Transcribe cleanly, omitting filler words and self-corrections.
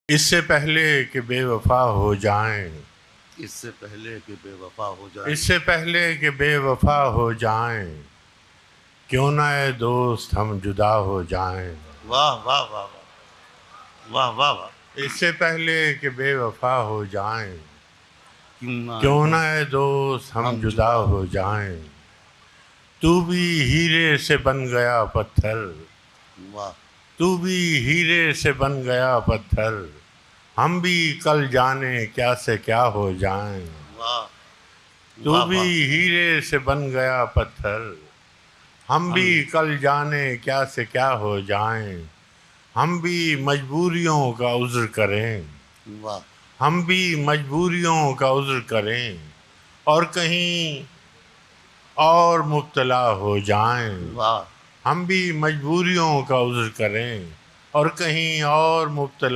اس سے پہلے کہ بے وفا ہو جائیں، اس سے پہلے کہ بے وفا ہو جائیں، اس سے پہلے کہ بے وفا ہو جائیں، کیوں نہ اے دوست ہم جدا ہو جائیں۔ واہ واہ واہ واہ واہ واہ واہ، اس سے پہلے کہ بے وفا ہو جائیں، کیوں کیوں نہ نہ اے دوست ہم جدا ہو جائیں۔ تو بھی ہیرے سے بن گیا پتھر، واہ، تو بھی ہیرے سے بن گیا پتھر، ہم بھی کل جانے کیا سے کیا ہو جائیں۔ واہ تو واہ بھی واہ، ہیرے سے بن گیا پتھر، ہم بھی کل جانے کیا سے کیا ہو جائیں۔ ہم بھی مجبوریوں کا عذر کریں، واہ، ہم بھی مجبوریوں کا عذر کریں، اور کہیں اور مبتلا ہو جائیں۔ واہ، ہم بھی مجبوریوں کا عذر کریں اور کہیں اور مبتلا